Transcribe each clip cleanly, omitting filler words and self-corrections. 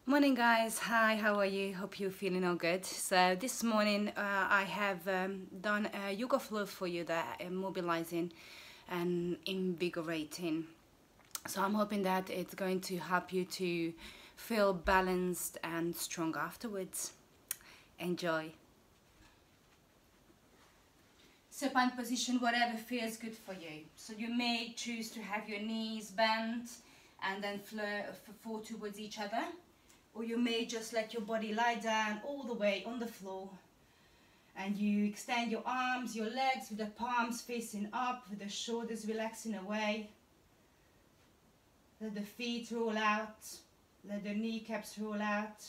Morning guys, hi, how are you? Hope you're feeling all good. So this morning I have done a yoga flow for you that are mobilizing and invigorating. So I'm hoping that it's going to help you to feel balanced and strong afterwards. Enjoy. Supine position, whatever feels good for you. So you may choose to have your knees bent and then fall towards each other. Or you may just let your body lie down all the way on the floor and you extend your arms, your legs with the palms facing up, with the shoulders relaxing away. Let the feet roll out, let the kneecaps roll out,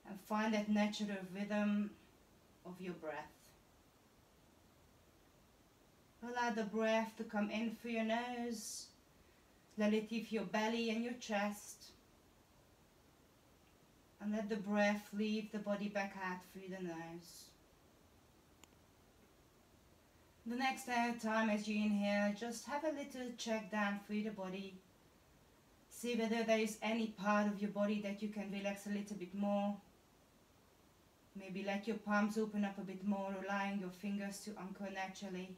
and find that natural rhythm of your breath. Allow the breath to come in through your nose, let it leave your belly and your chest. And let the breath leave the body back out through the nose. The next time as you inhale, just have a little check down through the body. See whether there is any part of your body that you can relax a little bit more. Maybe let your palms open up a bit more, allowing your fingers to anchor naturally.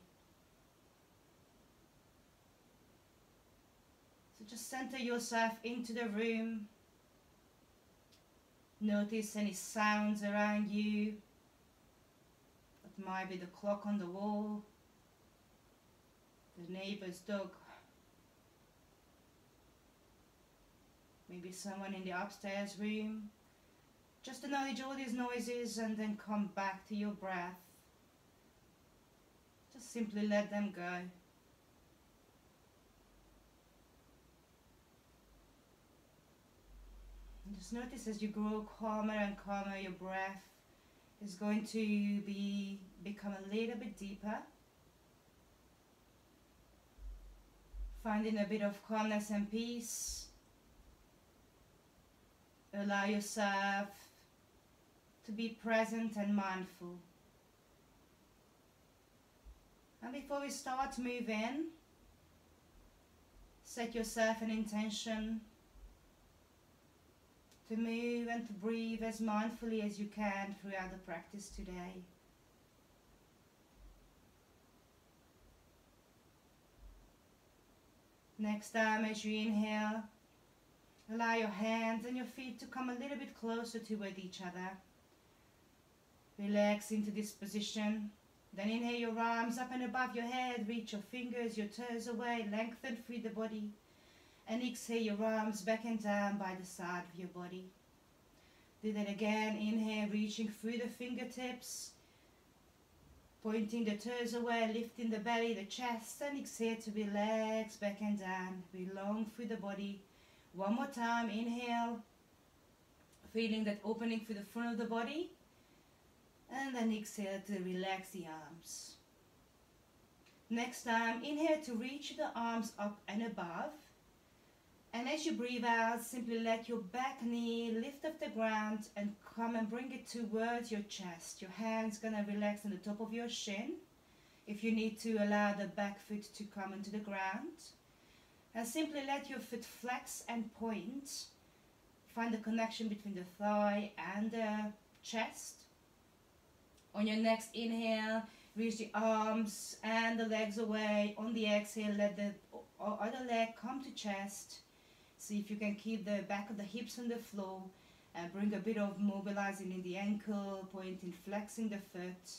So just center yourself into the room. Notice any sounds around you. It might be the clock on the wall, the neighbor's dog, maybe someone in the upstairs room. Just acknowledge all these noises and then come back to your breath. Just simply let them go. Just notice as you grow calmer and calmer, your breath is going to become a little bit deeper. Finding a bit of calmness and peace. Allow yourself to be present and mindful. And before we start moving, set yourself an intention to move and to breathe as mindfully as you can throughout the practice today. Next time as you inhale, allow your hands and your feet to come a little bit closer toward each other. Relax into this position. Then inhale your arms up and above your head, reach your fingers, your toes away, lengthen through the body. And exhale your arms back and down by the side of your body. Do that again. Inhale, reaching through the fingertips, pointing the toes away, lifting the belly, the chest, and exhale to relax back and down. Belong through the body. One more time. Inhale, feeling that opening through the front of the body, and then exhale to relax the arms. Next time, inhale to reach the arms up and above. And as you breathe out, simply let your back knee lift off the ground and come and bring it towards your chest. Your hands gonna relax on the top of your shin. If you need to, allow the back foot to come into the ground. And simply let your foot flex and point. Find the connection between the thigh and the chest. On your next inhale, reach the arms and the legs away. On the exhale, let the other leg come to chest. See if you can keep the back of the hips on the floor and bring a bit of mobilizing in the ankle, pointing, flexing the foot.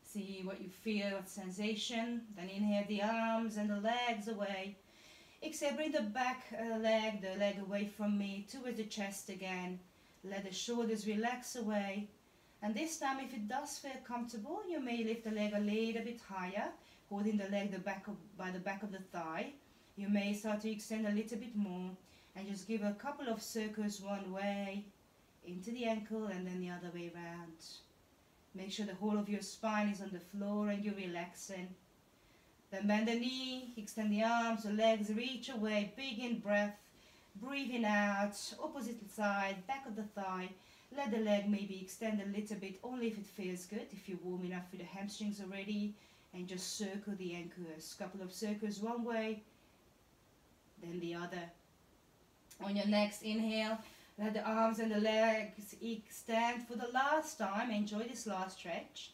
See what you feel, what sensation. Then inhale the arms and the legs away. Exhale, bring the back the leg away from me towards the chest again. Let the shoulders relax away. And this time, if it does feel comfortable, you may lift the leg a little bit higher, holding the leg by the back of the thigh. You may start to extend a little bit more and just give a couple of circles one way into the ankle and then the other way around. Make sure the whole of your spine is on the floor and you're relaxing. Then bend the knee, extend the arms, the legs reach away, big in breath, breathing out, opposite side, back of the thigh. Let the leg maybe extend a little bit, only if it feels good, if you're warm enough with the hamstrings already, and just circle the ankles. Couple of circles one way, then the other. On your next inhale, let the arms and the legs extend for the last time. Enjoy this last stretch.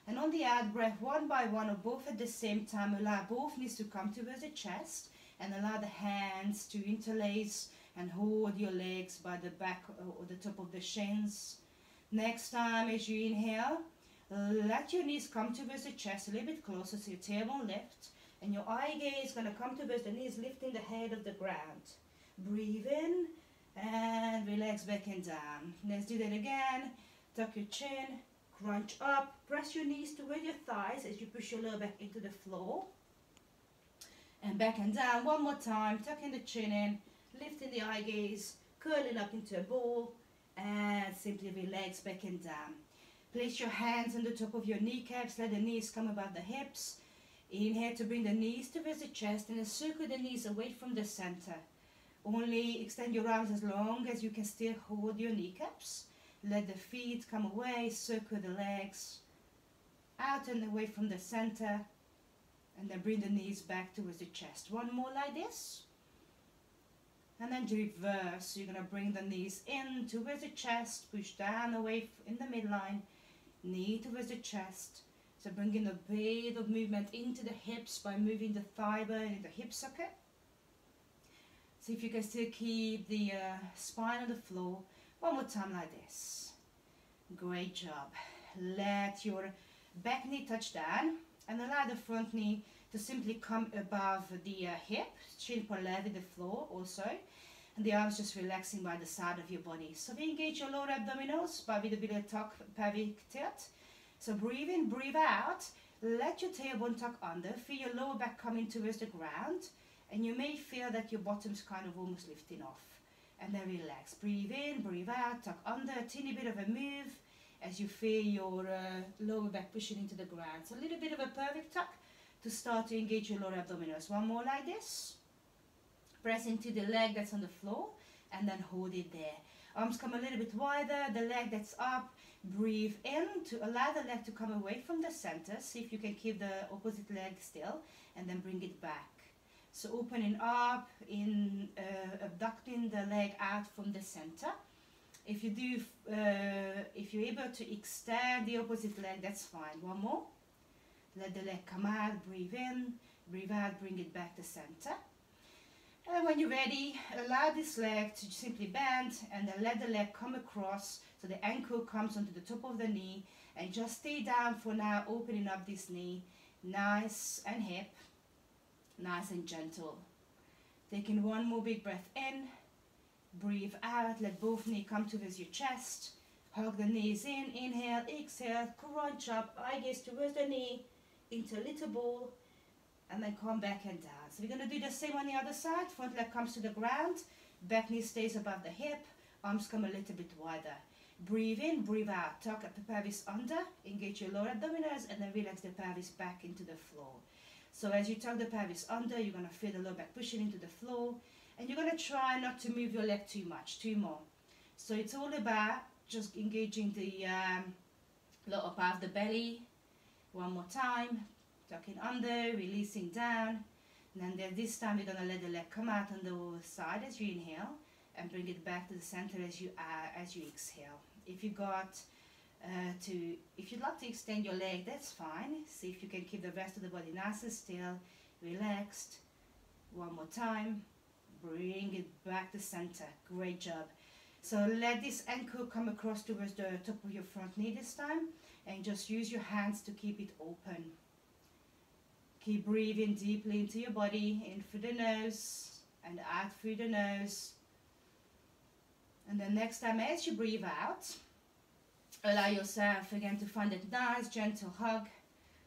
And on the out breath, one by one or both at the same time, allow both knees to come towards the chest and allow the hands to interlace and hold your legs by the back or the top of the shins. Next time as you inhale, let your knees come towards the chest a little bit closer so your tailbone lift and your eye gaze is going to come towards the knees, lifting the head of the ground. Breathe in and relax back and down. Let's do that again. Tuck your chin, crunch up, press your knees toward your thighs as you push your lower back into the floor. And back and down one more time, tucking the chin in, lifting the eye gaze, curling up into a ball, and simply relax back and down. Place your hands on the top of your kneecaps, let the knees come above the hips. Inhale to bring the knees towards the chest and then circle the knees away from the center. Only extend your arms as long as you can still hold your kneecaps. Let the feet come away, circle the legs out and away from the center. And then bring the knees back towards the chest. One more like this. And then reverse. You're going to bring the knees in towards the chest. Push down away in the midline. Knee towards the chest. So bringing a bit of movement into the hips by moving the thigh bone in the hip socket. See if you can still keep the spine on the floor. One more time like this. Great job. Let your back knee touch down. And allow the front knee to simply come above the hip, chin parallel with the floor also, and the arms just relaxing by the side of your body. So we engage your lower abdominals by with a bit of tuck, pelvic tilt. So breathe in, breathe out, let your tailbone tuck under, feel your lower back coming towards the ground, and you may feel that your bottom's kind of almost lifting off. And then relax, breathe in, breathe out, tuck under, a teeny bit of a move, as you feel your lower back pushing into the ground. So a little bit of a pelvic tuck to start to engage your lower abdominals. One more like this. Press into the leg that's on the floor and then hold it there. Arms come a little bit wider, the leg that's up. Breathe in to allow the leg to come away from the center. See if you can keep the opposite leg still and then bring it back. So opening up, abducting the leg out from the center. If you're able to extend the opposite leg, that's fine. One more. Let the leg come out, breathe in, breathe out, bring it back to center. And when you're ready, allow this leg to simply bend and then let the leg come across so the ankle comes onto the top of the knee and just stay down for now, opening up this knee, nice and hip, nice and gentle. Taking one more big breath in. Breathe out, let both knees come towards your chest. Hug the knees in, inhale, exhale, crunch up, eye gaze towards the knee, into a little ball, and then come back and down. So we're going to do the same on the other side. Front leg comes to the ground, back knee stays above the hip, arms come a little bit wider. Breathe in, breathe out, tuck the pelvis under, engage your lower abdominals, and then relax the pelvis back into the floor. So as you tuck the pelvis under, you're going to feel the lower back pushing into the floor. And you're going to try not to move your leg too much, two more. So it's all about just engaging the lower part of the belly. One more time, tucking under, releasing down. And then this time we're going to let the leg come out on the side as you inhale and bring it back to the center as you exhale. If you'd like to extend your leg, that's fine. See if you can keep the rest of the body nice and still, relaxed. One more time. Bring it back to center. Great job. So let this ankle come across towards the top of your front knee this time and just use your hands to keep it open. Keep breathing deeply into your body, in through the nose and out through the nose. And then next time as you breathe out, allow yourself again to find that nice gentle hug.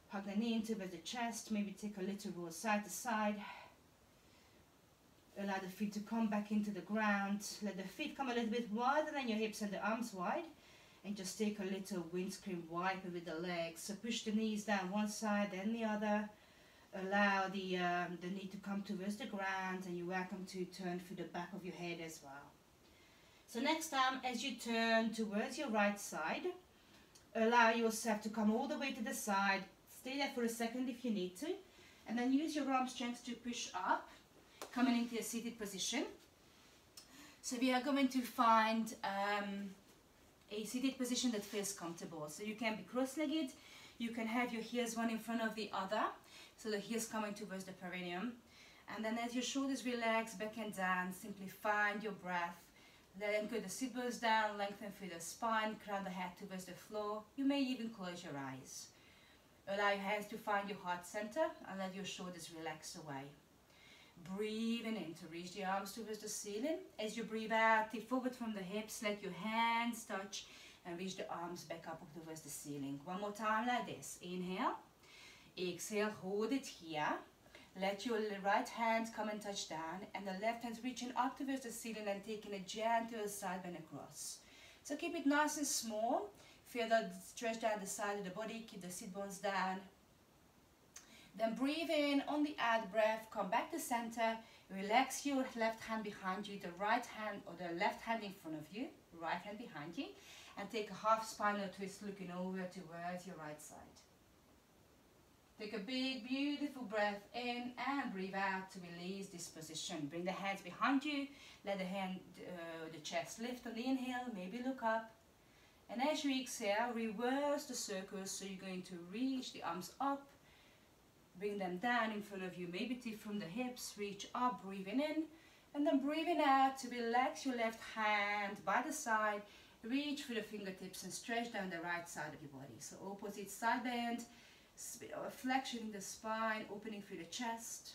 Hug the knee into the chest, maybe take a little roll side to side. Allow the feet to come back into the ground. Let the feet come a little bit wider than your hips and the arms wide. And just take a little windscreen wiper with the legs. So push the knees down one side, then the other. Allow the knee to come towards the ground, and you're welcome to turn through the back of your head as well. So next time, as you turn towards your right side, allow yourself to come all the way to the side. Stay there for a second if you need to. And then use your arm strength to push up, coming into a seated position. So we are going to find a seated position that feels comfortable. So you can be cross-legged, you can have your heels one in front of the other, so the heels coming towards the perineum. And then as your shoulders relax back and down, simply find your breath. Then go the sit bones down, lengthen through the spine, crown the head towards the floor. You may even close your eyes. Allow your hands to find your heart center and let your shoulders relax away. Breathing in to reach the arms towards the ceiling. As you breathe out, tip forward from the hips, let your hands touch and reach the arms back up towards the ceiling. One more time like this. Inhale, exhale, hold it here. Let your right hand come and touch down, and the left hand reaching up towards the ceiling and taking a gentle side bend across. So keep it nice and small. Feel that stretch down the side of the body, keep the sit bones down. Then breathe in on the out breath, come back to center, relax your left hand behind you, the right hand or the left hand in front of you, right hand behind you, and take a half spinal twist looking over towards your right side. Take a big, beautiful breath in and breathe out to release this position. Bring the hands behind you, let the chest lift on the inhale, maybe look up. And as you exhale, reverse the circles, so you're going to reach the arms up, bring them down in front of you, maybe tip from the hips, reach up, breathing in, and then breathing out to relax your left hand by the side, reach for the fingertips and stretch down the right side of your body. So opposite side bend, bit of a flexion in the spine, opening through the chest.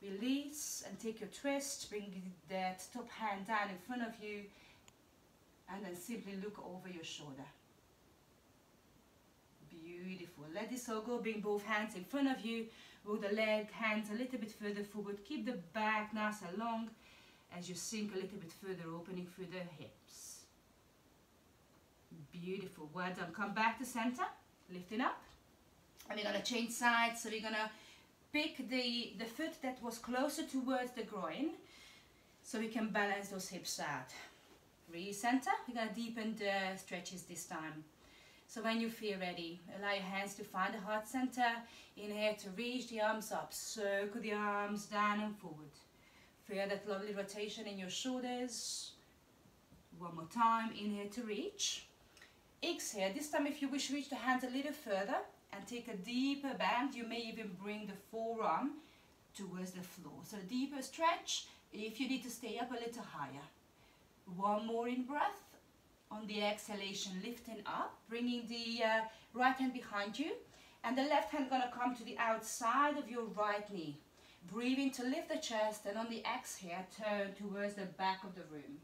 Release and take your twist, bring that top hand down in front of you, and then simply look over your shoulder. Beautiful. Let this all go. Bring both hands in front of you. Roll the leg, hands a little bit further forward. Keep the back nice and long as you sink a little bit further, opening through the hips. Beautiful. Well done. Come back to center, lifting up. And we're going to change sides. So we're going to pick the foot that was closer towards the groin, so we can balance those hips out. Recenter. We're going to deepen the stretches this time. So when you feel ready, allow your hands to find the heart center. Inhale to reach the arms up. Circle the arms down and forward. Feel that lovely rotation in your shoulders. One more time. Inhale to reach. Exhale. This time, if you wish, reach the hands a little further and take a deeper bend. You may even bring the forearm towards the floor. So deeper stretch if you need to stay up a little higher. One more in breath. On the exhalation, lifting up, bringing the right hand behind you, and the left hand gonna come to the outside of your right knee. Breathing to lift the chest, and on the exhale, turn towards the back of the room.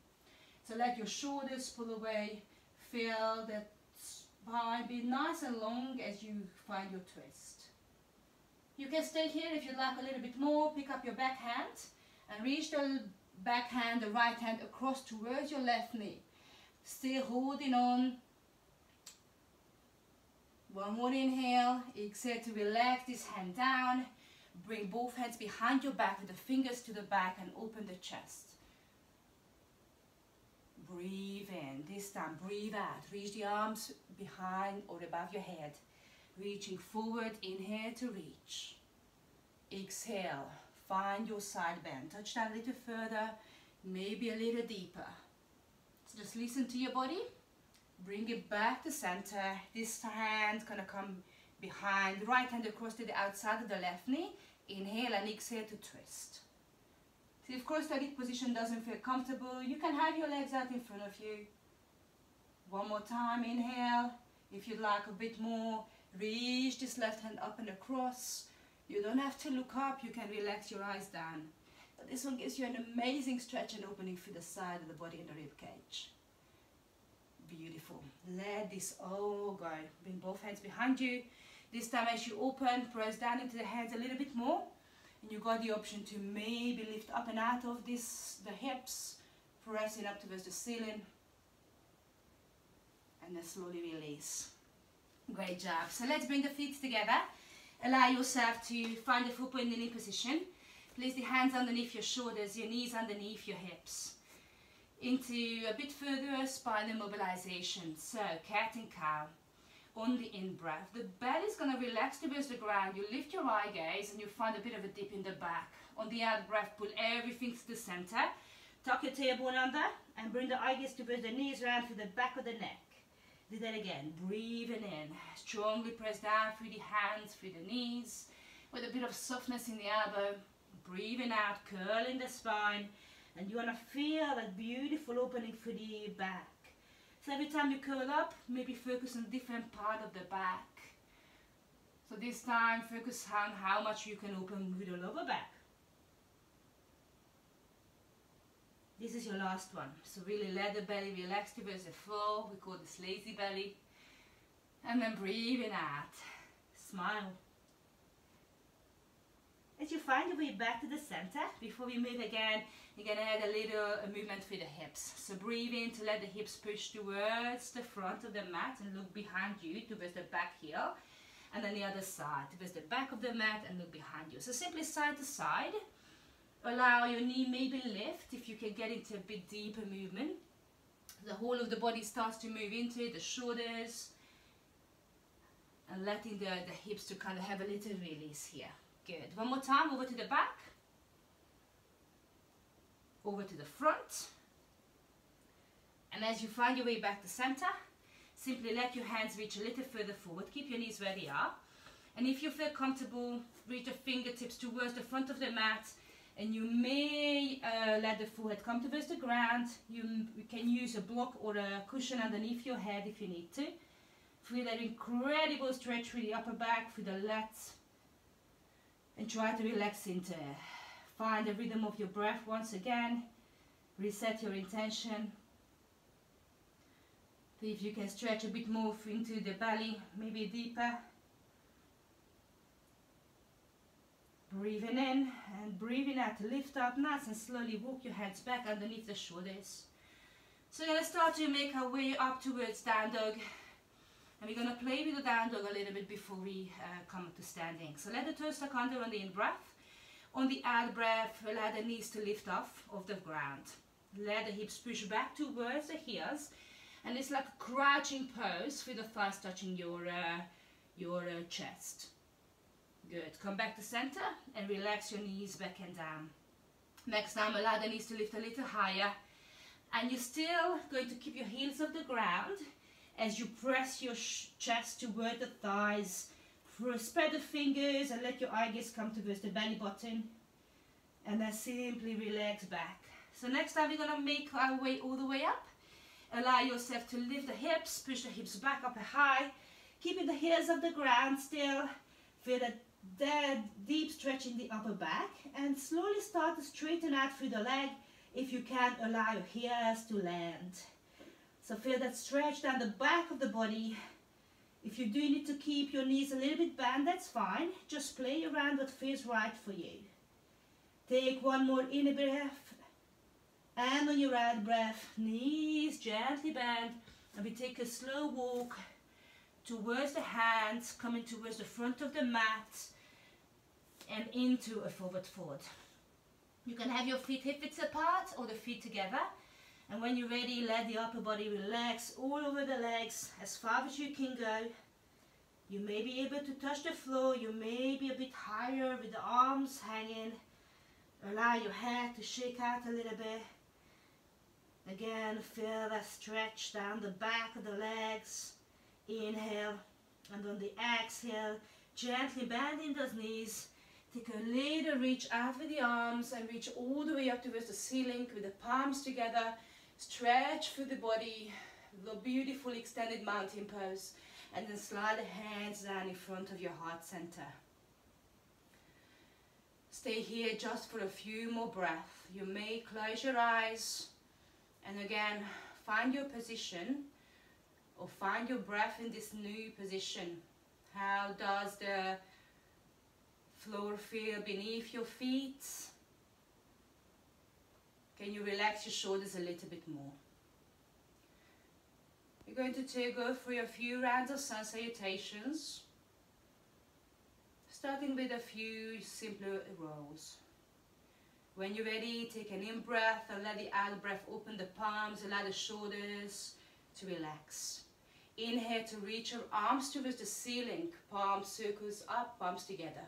So let your shoulders pull away. Feel that spine be nice and long as you find your twist. You can stay here if you'd like a little bit more. Pick up your back hand and reach the back hand, the right hand across towards your left knee. Still holding on. One more inhale. Exhale to relax this hand down. Bring both hands behind your back with the fingers to the back and open the chest. Breathe in. This time, breathe out. Reach the arms behind or above your head. Reaching forward. Inhale to reach. Exhale. Find your side bend. Touch down a little further. Maybe a little deeper. Just listen to your body. Bring it back to center. This hand gonna come behind. The right hand across to the outside of the left knee. Inhale and exhale to twist. So of course that position doesn't feel comfortable, you can have your legs out in front of you. One more time. Inhale. If you'd like a bit more, reach this left hand up and across. You don't have to look up. You can relax your eyes down. But this one gives you an amazing stretch and opening through the side of the body and the rib cage. Beautiful. Let this all go. Bring both hands behind you. This time as you open, press down into the hands a little bit more. And you got the option to maybe lift up and out of this, the hips, pressing up towards the ceiling. And then slowly release. Great job. So let's bring the feet together. Allow yourself to find the full point in knee position. Place the hands underneath your shoulders, your knees underneath your hips. Into a bit further spinal mobilization. So cat and cow. On the in-breath, the belly is going to relax towards the ground. You lift your eye gaze and you find a bit of a dip in the back. On the out-breath, pull everything to the center. Tuck your tailbone under and bring the eye gaze towards the knees round through the back of the neck. Do that again. Breathing in. Strongly press down through the hands, through the knees, with a bit of softness in the elbow. Breathing out, curling the spine. And you want to feel that beautiful opening through the back. So every time you curl up, maybe focus on a different part of the back. So this time, focus on how much you can open with your lower back. This is your last one. So really let the belly relax towards the floor. We call this lazy belly. And then breathing out. Smile. As you find your way back to the center, before we move again, you're going to add a little movement through the hips. So breathe in to let the hips push towards the front of the mat and look behind you towards the back heel. And then the other side, towards the back of the mat and look behind you. So simply side to side. Allow your knee maybe lift if you can get into a bit deeper movement. The whole of the body starts to move into it, the shoulders. And letting the hips to kind of have a little release here. Good. One more time, over to the back. Over to the front. And as you find your way back to center, simply let your hands reach a little further forward. Keep your knees where they are. And if you feel comfortable, reach your fingertips towards the front of the mat. And you may let the forehead come towards the ground. You can use a block or a cushion underneath your head if you need to. Feel that incredible stretch through the upper back, through the lats. And try to relax into it. Find the rhythm of your breath once again. Reset your intention. See if you can stretch a bit more into the belly, maybe deeper. Breathing in and breathing out. Lift up nice and slowly. Walk your hands back underneath the shoulders. So we're going to start to make our way up towards down dog. And we're going to play with the down dog a little bit before we come to standing. So let the toes tuck under on the in-breath. On the out-breath, allow the knees to lift off of the ground. Let the hips push back towards the heels. And it's like a crouching pose with the thighs touching your chest. Good. Come back to center and relax your knees back and down. Next time, allow the knees to lift a little higher. And you're still going to keep your heels off the ground as you press your chest toward the thighs. Spread the fingers and let your eye gaze come towards the belly button. And then simply relax back. So next time we're going to make our way all the way up. Allow yourself to lift the hips, push the hips back up high. Keeping the heels off the ground still. Feel that deep stretch in the upper back. And slowly start to straighten out through the leg. If you can, allow your heels to land. So feel that stretch down the back of the body. If you do need to keep your knees a little bit bent, that's fine. Just play around what feels right for you. Take one more in breath. And on your out breath, knees gently bend. And we take a slow walk towards the hands, coming towards the front of the mat. And into a forward fold. You can have your feet hip-width apart or the feet together. And when you're ready, let the upper body relax all over the legs as far as you can go. You may be able to touch the floor. You may be a bit higher with the arms hanging. Allow your head to shake out a little bit. Again, feel that stretch down the back of the legs. Inhale. And on the exhale, gently bending those knees. Take a little reach out with the arms and reach all the way up towards the ceiling with the palms together. Stretch through the body, the beautiful extended mountain pose, and then slide the hands down in front of your heart center. Stay here just for a few more breaths. You may close your eyes and again find your position or find your breath in this new position. How does the floor feel beneath your feet? Can you relax your shoulders a little bit more? We're going to go through a few rounds of sun salutations, starting with a few simpler rolls. When you're ready, take an in-breath and let the out-breath open the palms, allow the shoulders to relax. Inhale to reach your arms towards the ceiling, palms circles up, palms together.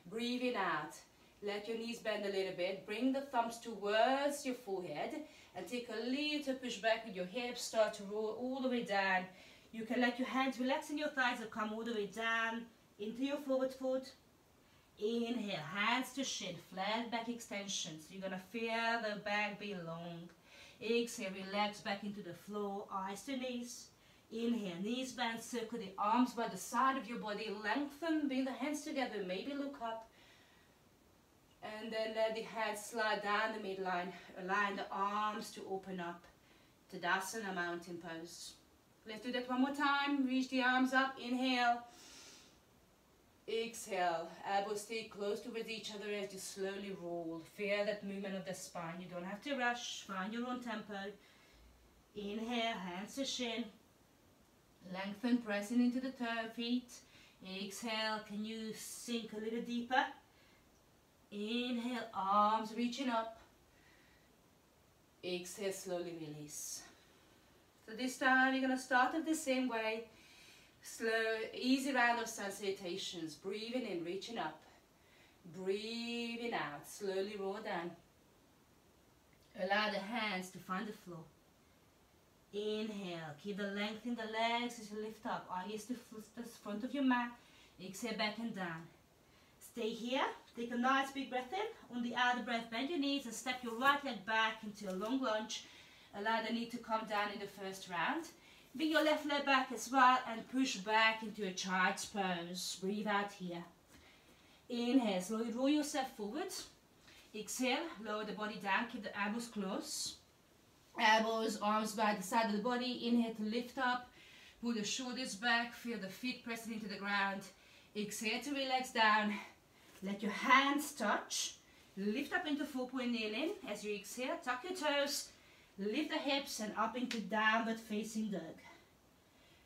Breathing out, Let your knees bend a little bit. Bring the thumbs towards your forehead and take a little push back with your hips. Start to roll all the way down. You can let your hands relax in your thighs and come all the way down into your forward fold. Inhale, hands to shin, flat back extensions. You're going to feel the back be long. Exhale, relax back into the floor, eyes to knees. Inhale, knees bend, circle the arms by the side of your body. Lengthen, bring the hands together, maybe look up. And then let the hands slide down the midline. Align the arms to open up. Tadasana, mountain pose. Let's do that one more time. Reach the arms up, inhale. Exhale, elbows stay close towards each other as you slowly roll. Feel that movement of the spine. You don't have to rush. Find your own tempo. Inhale, hands to shin. Lengthen, pressing into the feet. Exhale, can you sink a little deeper? Inhale, arms reaching up. Exhale, slowly release. So this time you're going to start it the same way. Slow, easy round of salutations. Breathing in, reaching up. Breathing out, slowly roll down. Allow the hands to find the floor. Inhale, keep the length in the legs as you lift up. Eyes to the front of your mat. Exhale, back and down. Stay here. Take a nice big breath in. On the outer breath, bend your knees and step your right leg back into a long lunge. Allow the knee to come down in the first round. Bring your left leg back as well and push back into a child's pose. Breathe out here. Inhale, slowly roll yourself forward. Exhale, lower the body down, keep the elbows close. Elbows, arms by the side of the body. Inhale to lift up. Pull the shoulders back. Feel the feet pressing into the ground. Exhale to relax down. Let your hands touch. Lift up into 4-point kneeling. As you exhale, tuck your toes. Lift the hips and up into downward facing dog.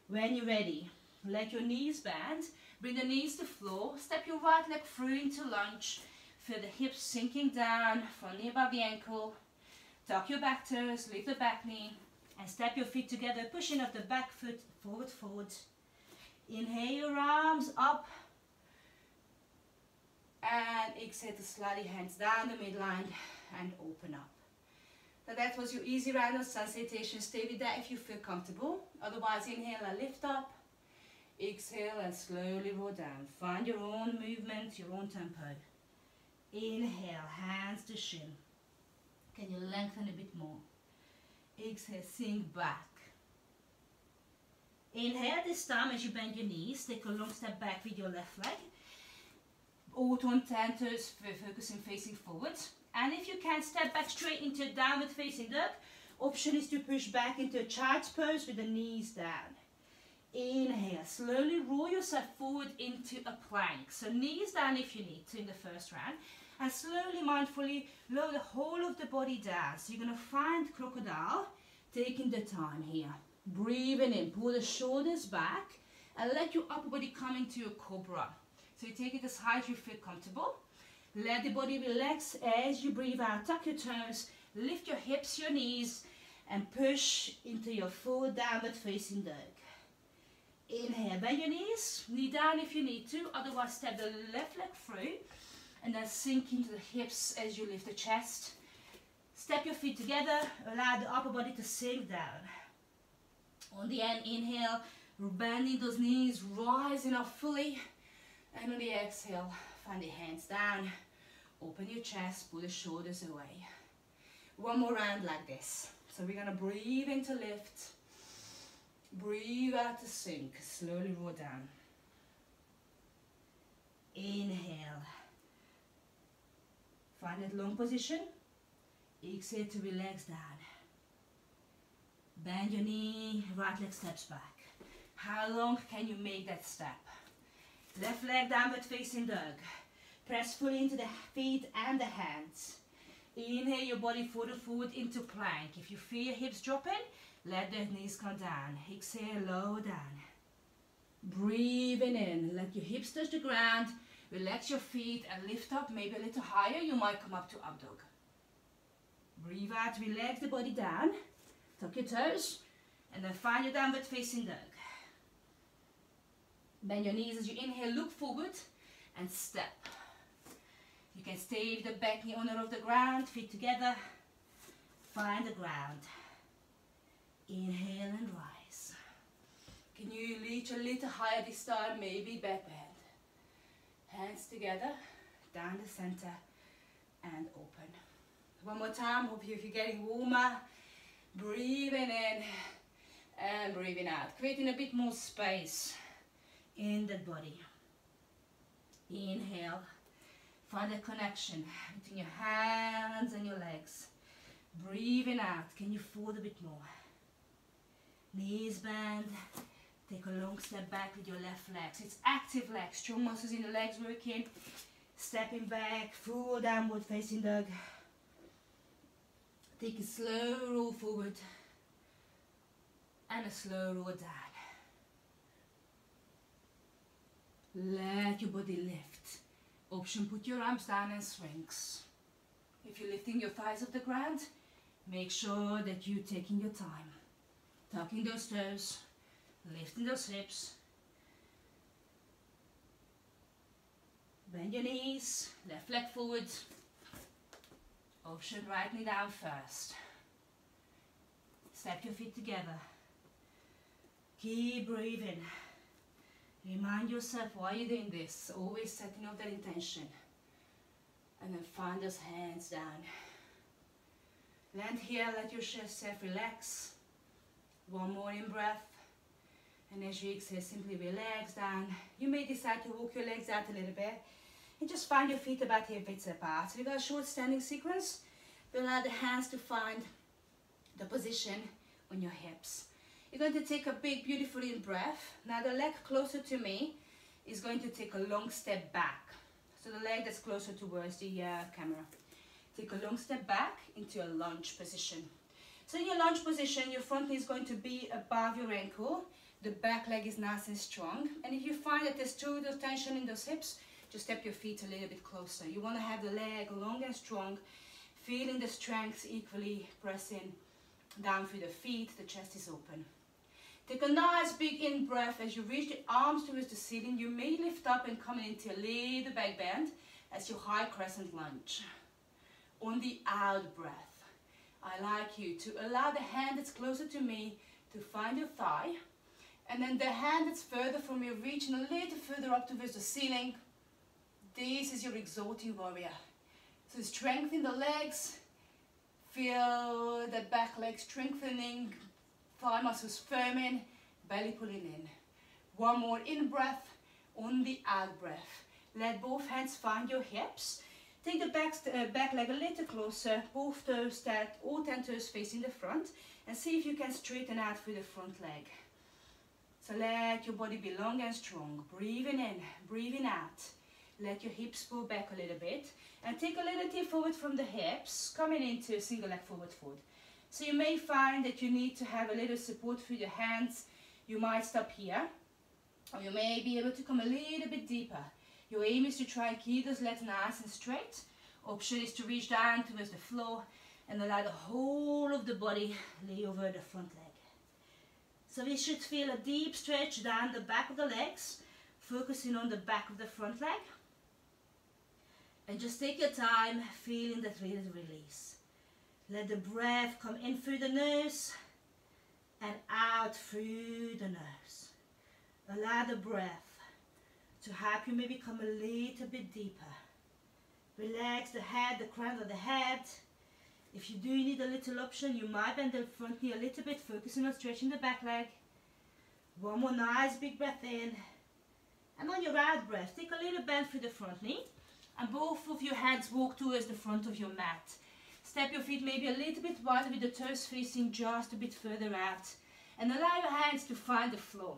When you're ready, let your knees bend. Bring the knees to floor. Step your right leg through into lunge. Feel the hips sinking down from near above the ankle. Tuck your back toes, lift the back knee, and step your feet together, pushing off the back foot, forward fold. Inhale your arms up, and exhale to slide your hands down the midline and open up. Now that was your easy round of salutation. Stay with that if you feel comfortable. Otherwise, inhale and lift up. Exhale and slowly roll down. Find your own movement, your own tempo. Inhale, hands to shin. Can you lengthen a bit more? Exhale, sink back. Inhale this time as you bend your knees. Take a long step back with your left leg. Out on 10 toes, focusing facing forward. And if you can, step back straight into a downward facing dog. Option is to push back into a child's pose with the knees down. Inhale, slowly roll yourself forward into a plank. So knees down if you need to in the first round. And slowly, mindfully, lower the whole of the body down. So you're going to find crocodile, taking the time here. Breathing in, pull the shoulders back, and let your upper body come into a cobra. So you take it as high as you feel comfortable. Let the body relax as you breathe out. Tuck your toes, lift your hips, your knees, and push into your full downward facing dog. Inhale, bend your knees, knee down if you need to. Otherwise, step the left leg through. And then sink into the hips as you lift the chest. Step your feet together. Allow the upper body to sink down. On the end, inhale, bending those knees, rising up fully. And on the exhale, find the hands down. Open your chest, pull the shoulders away. One more round like this. So we're going to breathe in to lift. Breathe out to sink. Slowly roll down. Inhale. Find that long position. Exhale to relax down. Bend your knee, right leg steps back. How long can you make that step? Left leg downward facing dog. Press fully into the feet and the hands. Inhale your body forward into plank. If you feel your hips dropping, let the knees come down. Exhale, lower down. Breathing in, let your hips touch the ground. Relax your feet and lift up, maybe a little higher. You might come up to up dog. Breathe out, relax the body down. Tuck your toes. And then find your downward facing dog. Bend your knees as you inhale, look forward and step. You can stay with the back knee on or off the ground, feet together. Find the ground. Inhale and rise. Can you reach a little higher this time? Maybe back bend. Hands together, down the center and open. One more time. Hope if you're getting warmer. Breathing in and breathing out. Creating a bit more space in the body. Inhale. Find a connection between your hands and your legs. Breathing out. Can you fold a bit more? Knees bend. Take a long step back with your left legs. It's active legs. Strong muscles in the legs working. Stepping back. Full downward facing dog. Take a slow roll forward. And a slow roll down. Let your body lift. Option, put your arms down and swings. If you're lifting your thighs off the ground, make sure that you're taking your time. Tucking those toes, lifting those hips. Bend your knees, left leg forward. Option, right knee down first. Step your feet together. Keep breathing. Remind yourself why you're doing this. Always setting up that intention. And then find those hands down. Land here, let your chest self relax. One more in breath. And as you exhale, simply relax down. You may decide to walk your legs out a little bit. And just find your feet about hip width apart. So we've got a short standing sequence. We allow the hands to find the position on your hips. You're going to take a big, beautiful in breath. Now the leg closer to me is going to take a long step back. So the leg that's closer towards the camera. Take a long step back into a lunge position. So in your lunge position, your front knee is going to be above your ankle. The back leg is nice and strong. And if you find that there's too much tension in those hips, just step your feet a little bit closer. You want to have the leg long and strong, feeling the strength equally pressing down through the feet. The chest is open. Take a nice big in breath. As you reach the arms towards the ceiling, you may lift up and come into a little back bend as your high crescent lunge. On the out breath, I like you to allow the hand that's closer to me to find your thigh, and then the hand that's further from you reaching a little further up towards the ceiling. This is your exalting warrior. So strengthen the legs, feel the back leg strengthening, thigh muscles firming, belly pulling in. One more in breath, on the out breath. Let both hands find your hips. Take the back leg a little closer, both toes that, all 10 toes facing the front, and see if you can straighten out through the front leg. So let your body be long and strong. Breathing in, breathing out. Let your hips pull back a little bit, and take a little tip forward from the hips, coming into a single leg forward fold. So you may find that you need to have a little support through your hands. You might stop here, or you may be able to come a little bit deeper. Your aim is to try and keep those legs nice and straight. Option is to reach down towards the floor and allow the whole of the body lay over the front leg. So we should feel a deep stretch down the back of the legs, focusing on the back of the front leg. And just take your time, feeling that little release. Let the breath come in through the nose and out through the nose. Allow the breath to help you maybe come a little bit deeper. Relax the head, the crown of the head. If you do need a little option, you might bend the front knee a little bit, focusing on stretching the back leg. One more nice big breath in. And on your out breath, take a little bend through the front knee. And both of your hands walk towards the front of your mat. Step your feet maybe a little bit wider with the toes facing just a bit further out. And allow your hands to find the floor.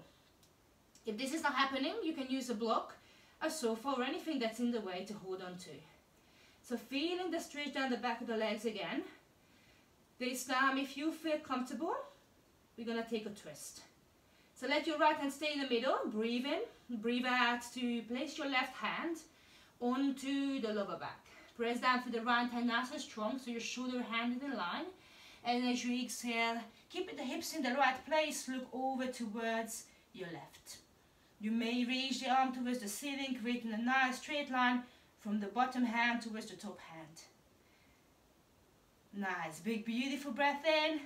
If this is not happening, you can use a block, a sofa, or anything that's in the way to hold on to. So feeling the stretch down the back of the legs again. This time, if you feel comfortable, we're going to take a twist. So let your right hand stay in the middle. Breathe in, breathe out to place your left hand onto the lower back. Press down through the right hand nice and strong, so your shoulder hand is in line. And as you exhale, keep the hips in the right place. Look over towards your left. You may reach the arm towards the ceiling, creating a nice straight line from the bottom hand towards the top hand. Nice, big beautiful breath in,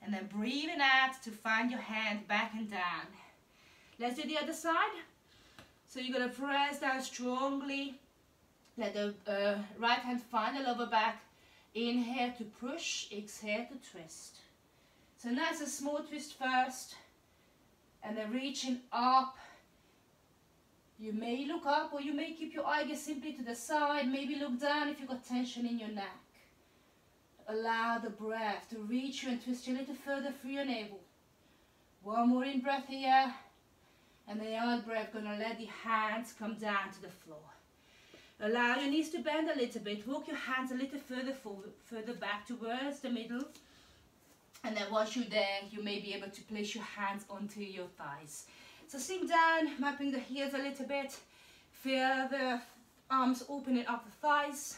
and then breathing out to find your hand back and down. Let's do the other side. So you're going to press down strongly. Let the right hand find the lower back. Inhale to push, exhale to twist. So nice and small twist first, and then reaching up. You may look up, or you may keep your eye gaze simply to the side. Maybe look down if you've got tension in your neck. Allow the breath to reach you and twist you a little further through your navel. One more in breath here, and the out breath, gonna let the hands come down to the floor. Allow your knees to bend a little bit. Walk your hands a little further forward, further back towards the middle. And then once you're there, you may be able to place your hands onto your thighs. So sink down, mapping the heels a little bit. Feel the arms opening up the thighs.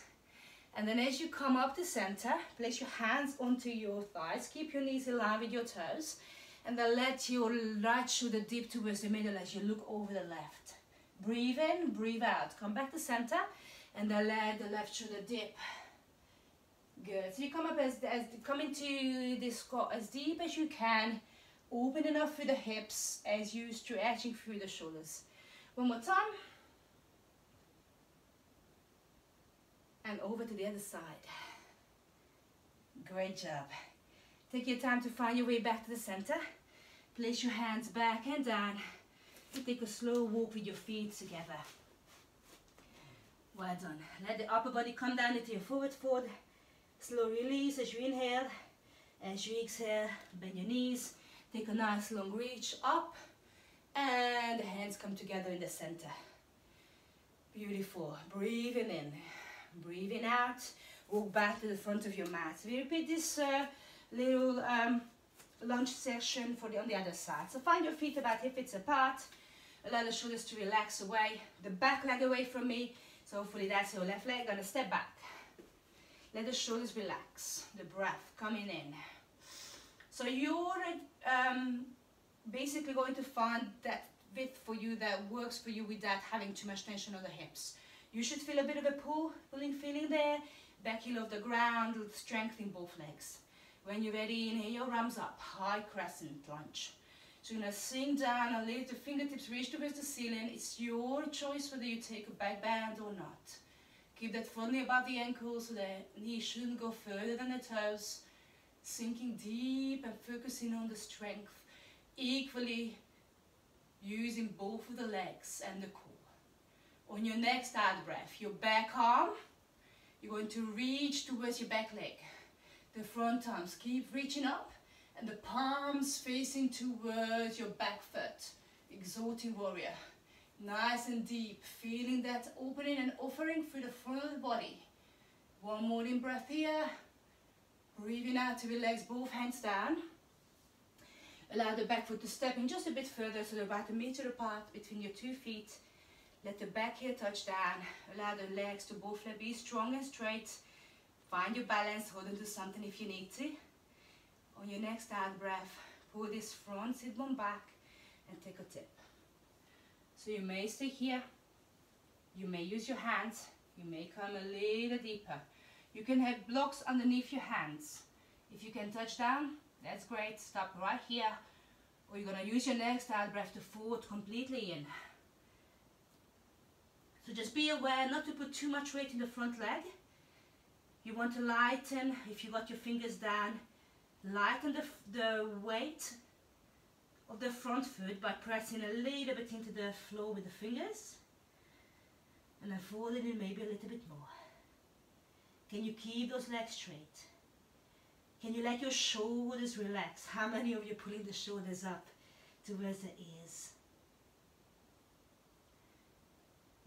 And then as you come up to center, place your hands onto your thighs. Keep your knees in line with your toes. And then let your right shoulder dip towards the middle as you look over the left. Breathe in, breathe out. Come back to center. And then let the left shoulder dip. Good. So you come up come into this squat as deep as you can. Open enough through the hips as you stretching through the shoulders. One more time. And over to the other side. Great job. Take your time to find your way back to the center. Place your hands back and down. And take a slow walk with your feet together. Well done. Let the upper body come down into your forward fold. Slow release as you inhale. As you exhale, bend your knees. Take a nice long reach up. And the hands come together in the center. Beautiful. Breathing in. Breathing out. Walk back to the front of your mat. So we repeat this little lunge session on the other side. So find your feet about hip width apart. Allow the shoulders to relax away. The back leg away from me. So hopefully that's your left leg. Gonna step back. Let the shoulders relax. The breath coming in. So you're basically going to find that width for you that works for you without having too much tension on the hips. You should feel a bit of a pulling feeling there. Back heel off the ground, strength in both legs. When you're ready, inhale your arms up, high crescent lunge. So you're gonna sink down and let the fingertips reach towards the ceiling. It's your choice whether you take a back bend or not. Keep that firmly above the ankles so the knees shouldn't go further than the toes. Sinking deep and focusing on the strength. Equally using both of the legs and the core. On your next out breath, your back arm, you're going to reach towards your back leg. The front arms keep reaching up and the palms facing towards your back foot. Exalting warrior. Nice and deep, feeling that opening and offering through the front of the body. One more in breath here. Breathing out to relax both hands down. Allow the back foot to step in just a bit further, so they're about a meter apart between your 2 feet. Let the back heel touch down. Allow the legs to both be strong and straight. Find your balance, hold onto something if you need to. On your next out breath, pull this front sit bone back and take a tip. So you may stay here, you may use your hands, you may come a little deeper. You can have blocks underneath your hands. If you can touch down, that's great. Stop right here. Or you're going to use your next out breath to fold completely in. So just be aware not to put too much weight in the front leg. You want to lighten, if you got your fingers down, lighten the weight of the front foot by pressing a little bit into the floor with the fingers. And then folding in maybe a little bit more. Can you keep those legs straight? Can you let your shoulders relax? How many of you are pulling the shoulders up towards the ears?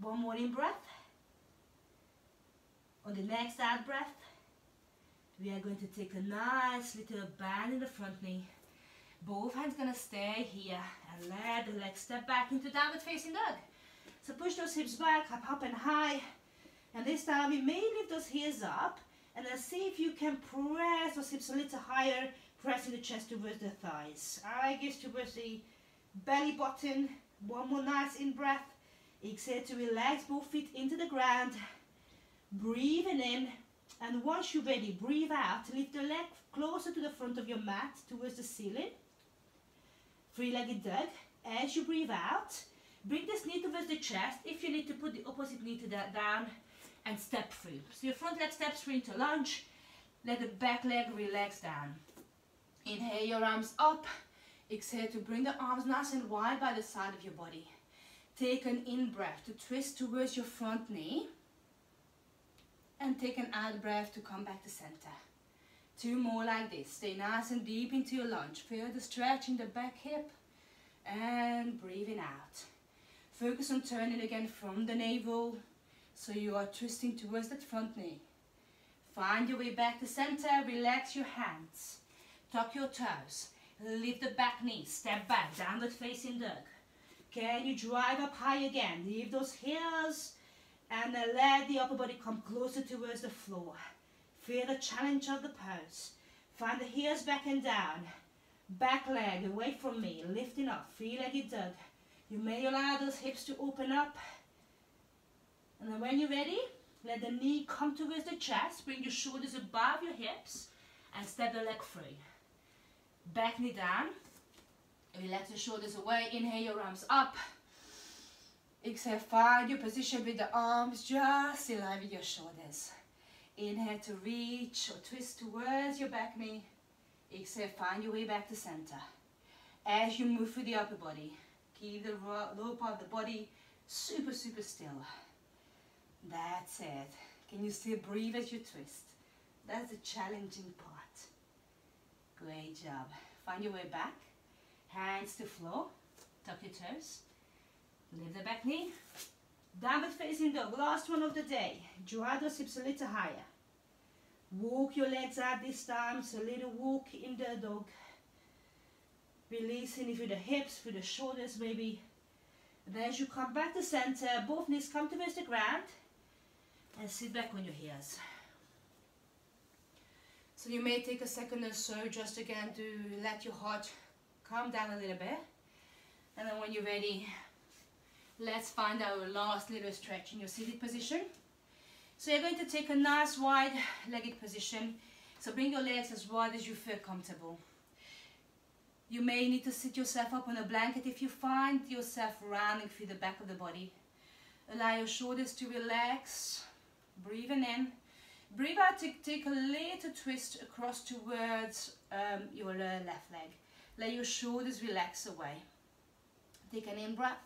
One more in breath. On the next out breath, we are going to take a nice little bend in the front knee. Both hands gonna stay here and let the legs step back into downward facing dog. So push those hips back, up and high. And this time we may lift those heels up and then see if you can press those hips a little higher, pressing the chest towards the thighs. Eye gaze towards the belly button. One more nice in breath. Exhale to relax both feet into the ground. Breathing in, and once you're ready, breathe out. Lift the leg closer to the front of your mat, towards the ceiling. Three-legged dog. As you breathe out, bring this knee towards the chest. If you need to, put the opposite knee to that down and step through. So your front leg steps through into lunge. Let the back leg relax down. Inhale your arms up. Exhale to bring the arms nice and wide by the side of your body. Take an in-breath to twist towards your front knee. And take an out-breath to come back to center. Two more like this. Stay nice and deep into your lunge. Feel the stretch in the back hip. And breathing out. Focus on turning again from the navel. So you are twisting towards that front knee. Find your way back to center. Relax your hands. Tuck your toes. Lift the back knee. Step back. Downward facing dog. Can you drive up high again? Leave those heels. And then let the upper body come closer towards the floor. Feel the challenge of the pose. Find the heels back and down. Back leg away from me. Lifting up. Three-legged dog. You may allow those hips to open up. And then when you're ready, let the knee come towards the chest. Bring your shoulders above your hips. And step the leg free. Back knee down. Relax your shoulders away. Inhale your arms up. Exhale, find your position with the arms just in line with your shoulders. Inhale to reach or twist towards your back knee. Exhale, find your way back to center. As you move through the upper body, keep the lower part of the body super, super still. That's it. Can you still breathe as you twist? That's the challenging part. Great job. Find your way back. Hands to floor. Tuck your toes. Lift the back knee. Downward facing dog. Last one of the day. Drive those hips a little higher. Walk your legs out this time. So a little walk in the dog. Releasing through the hips, through the shoulders maybe. And then as you come back to center, both knees come towards the ground. And sit back on your heels. So you may take a second or so just again to let your heart calm down a little bit. And then when you're ready, let's find our last little stretch in your seated position. So you're going to take a nice wide-legged position. So bring your legs as wide as you feel comfortable. You may need to sit yourself up on a blanket if you find yourself rounding through the back of the body. Allow your shoulders to relax. Breathing in. Breathe out to take a little twist across towards your left leg. Let your shoulders relax away. Take an in-breath.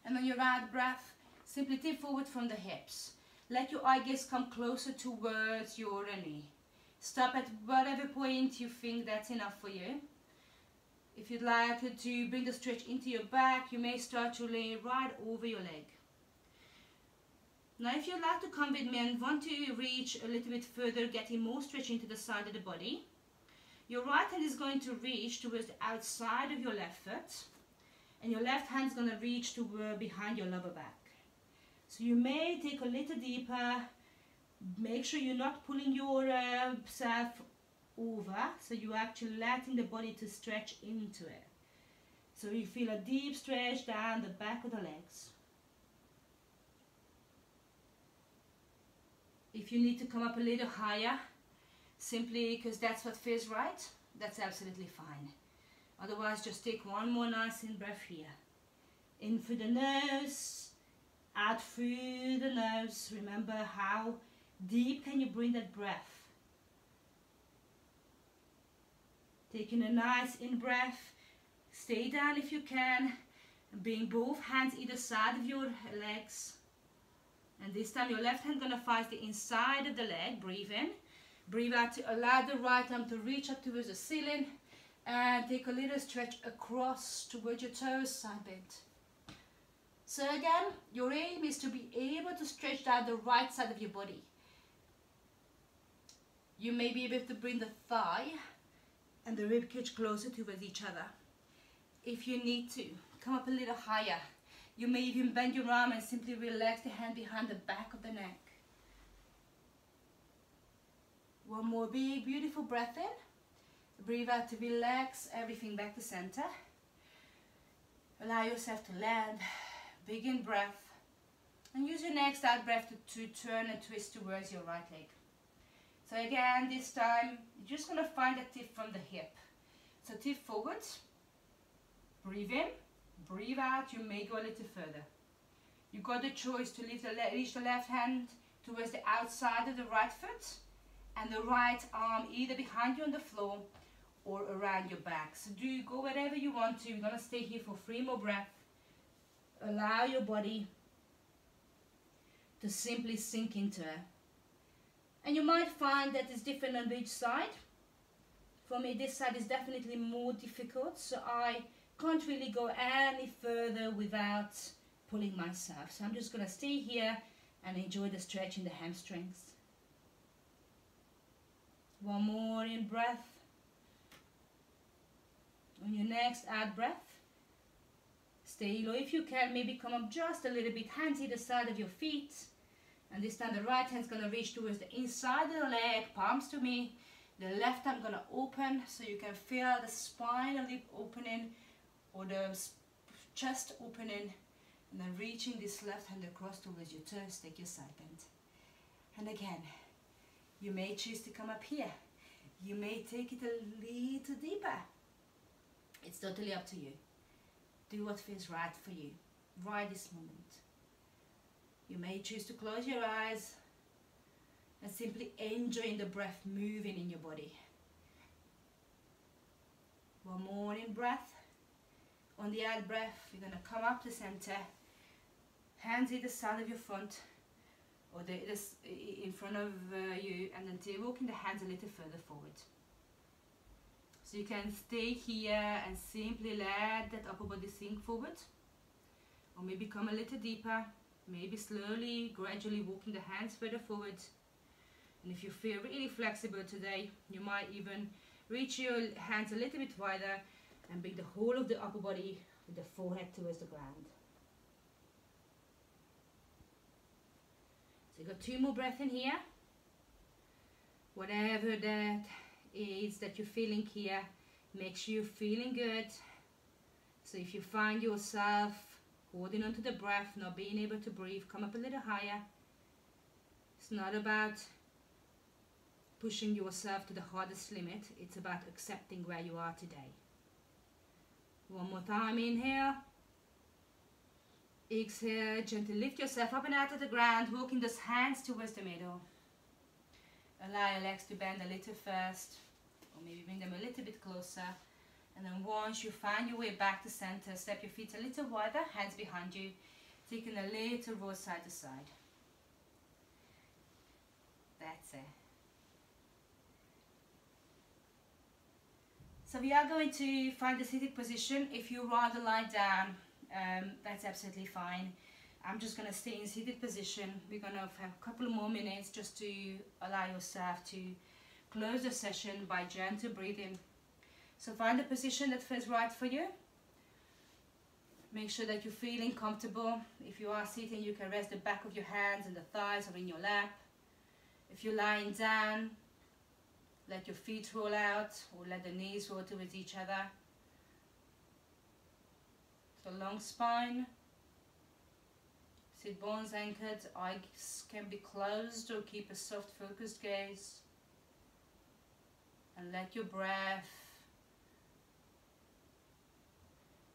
And on your out breath, simply tip forward from the hips. Let your eye gaze come closer towards your knee. Stop at whatever point you think that's enough for you. If you'd like to bring the stretch into your back, you may start to lay right over your leg. Now if you'd like to come with me and want to reach a little bit further, getting more stretch into the side of the body, your right hand is going to reach towards the outside of your left foot. And your left hand is going to reach to behind your lower back. So you may take a little deeper. Make sure you're not pulling yourself over. So you're actually letting the body to stretch into it. So you feel a deep stretch down the back of the legs. If you need to come up a little higher, simply because that's what feels right, that's absolutely fine. Otherwise, just take one more nice in-breath here. In through the nose, out through the nose. Remember how deep can you bring that breath. Taking a nice in-breath. Stay down if you can. Bring both hands either side of your legs. And this time your left hand gonna find the inside of the leg. Breathe in. Breathe out to allow the right arm to reach up towards the ceiling. And take a little stretch across towards your toes, side bend. So again, your aim is to be able to stretch down the right side of your body. You may be able to bring the thigh and the rib cage closer towards each other. If you need to, come up a little higher. You may even bend your arm and simply relax the hand behind the back of the neck. One more big, beautiful breath in. Breathe out to relax everything back to center. Allow yourself to land. Big in breath. And use your next out breath to turn and twist towards your right leg. So again, this time, you're just going to find a tip from the hip. So tip forward, breathe in, breathe out, you may go a little further. You got the choice to reach the left hand towards the outside of the right foot and the right arm either behind you on the floor or around your back. So go wherever you want to. We're going to stay here for 3 more breaths. Allow your body to simply sink into it. And you might find that it's different on each side. For me, this side is definitely more difficult, so I can't really go any further without pulling myself. So I'm just going to stay here and enjoy the stretch in the hamstrings. One more in breath. On your next out breath, stay low if you can. Maybe come up just a little bit, hands either side of your feet. And this time the right hand's going to reach towards the inside of the leg, palms to me. The left arm going to open so you can feel the spine of the opening or the chest opening. And then reaching this left hand across towards your toes, take your side bend. And again, you may choose to come up here. You may take it a little deeper. It's totally up to you. Do what feels right for you, right this moment. You may choose to close your eyes and simply enjoying the breath moving in your body. One more in breath. On the out breath, you're going to come up to center. Hands either side of your front or in front of you, and then walking the hands a little further forward. So you can stay here and simply let that upper body sink forward, or maybe come a little deeper, maybe slowly, gradually walking the hands further forward. And if you feel really flexible today, you might even reach your hands a little bit wider and bring the whole of the upper body with the forehead towards the ground. So you got 2 more breaths in here. Whatever that is that you're feeling here, make sure you're feeling good. So if you find yourself holding onto the breath, not being able to breathe, come up a little higher. It's not about pushing yourself to the hardest limit, it's about accepting where you are today. One more time, inhale. Exhale, gently lift yourself up and out of the ground, walking those hands towards the middle. Allow your legs to bend a little first, or maybe bring them a little bit closer. And then once you find your way back to center, step your feet a little wider, hands behind you, taking a little roll side to side. That's it. So we are going to find a seated position. If you rather lie down, that's absolutely fine. I'm just going to stay in seated position. We're going to have a couple more minutes just to allow yourself to close the session by gentle breathing. So find a position that feels right for you. Make sure that you're feeling comfortable. If you are sitting, you can rest the back of your hands and the thighs or in your lap. If you're lying down, let your feet roll out or let the knees roll towards each other. So long spine. Sit bones anchored, eyes can be closed or keep a soft focused gaze. And let your breath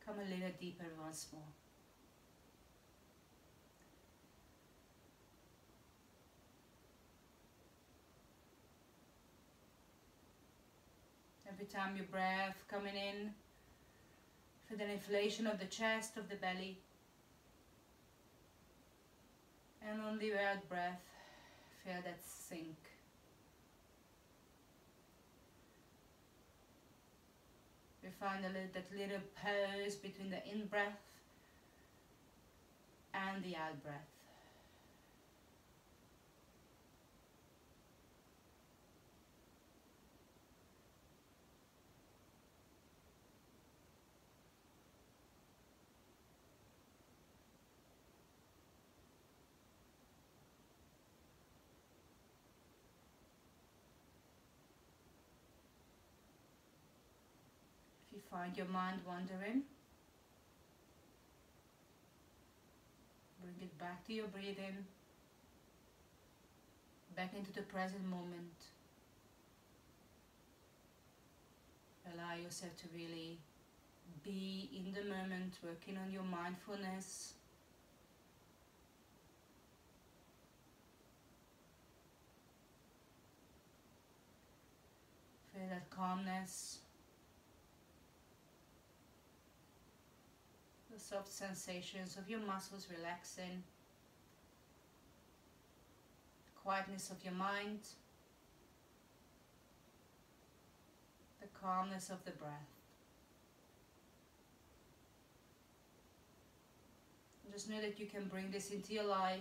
come a little deeper once more. Every time your breath coming in, feel the inflation of the chest, of the belly. And on the out breath, feel that sink. We find that little pause between the in-breath and the out-breath. Find your mind wandering. Bring it back to your breathing, back into the present moment. Allow yourself to really be in the moment, working on your mindfulness. Feel that calmness, the soft sensations of your muscles relaxing, the quietness of your mind, the calmness of the breath. Just know that you can bring this into your life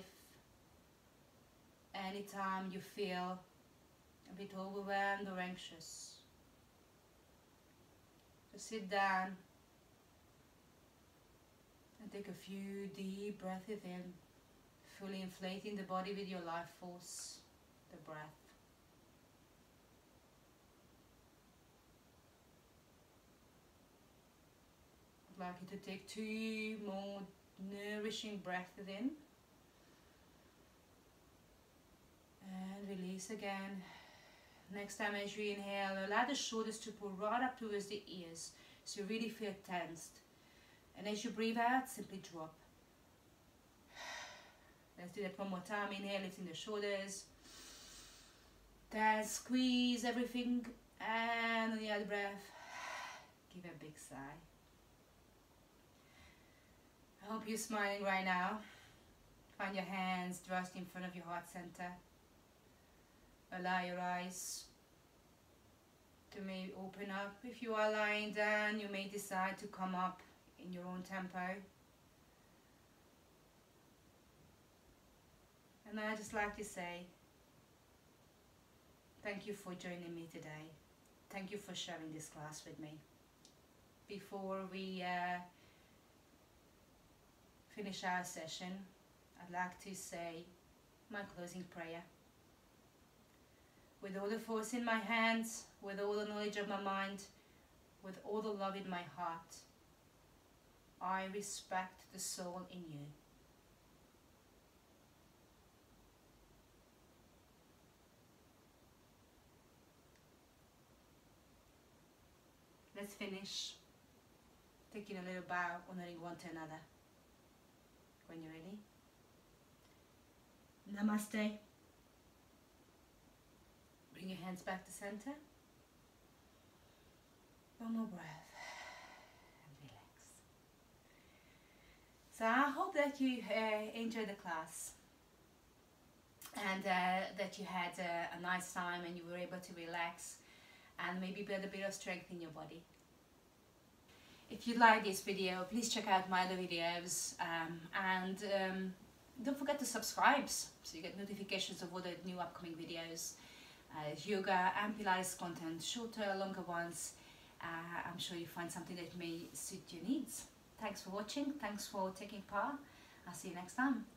anytime you feel a bit overwhelmed or anxious. Just sit down and take a few deep breaths in, fully inflating the body with your life force, the breath. I'd like you to take 2 more nourishing breaths in and release again. Next time as you inhale, allow the shoulders to pull right up towards the ears so you really feel tensed. And as you breathe out, simply drop. Let's do that one more time. Inhale, lifting the shoulders. Tense, squeeze everything. And on the other breath, give a big sigh. I hope you're smiling right now. Find your hands thrust in front of your heart center. Allow your eyes to maybe open up. If you are lying down, you may decide to come up in your own tempo. And I'd just like to say thank you for joining me today. Thank you for sharing this class with me. Before we finish our session, I'd like to say my closing prayer. With all the force in my hands, with all the knowledge of my mind, with all the love in my heart, I respect the soul in you. Let's finish taking a little bow, honoring one to another. When you're ready. Namaste. Bring your hands back to center. One more breath. And relax. So I hope that you enjoyed the class. And that you had a nice time and you were able to relax and maybe build a bit of strength in your body. If you like this video, please check out my other videos and don't forget to subscribe so you get notifications of all the new upcoming videos. Yoga and Pilates content, shorter, longer ones. I'm sure you find something that may suit your needs. Thanks for watching, thanks for taking part. I'll see you next time.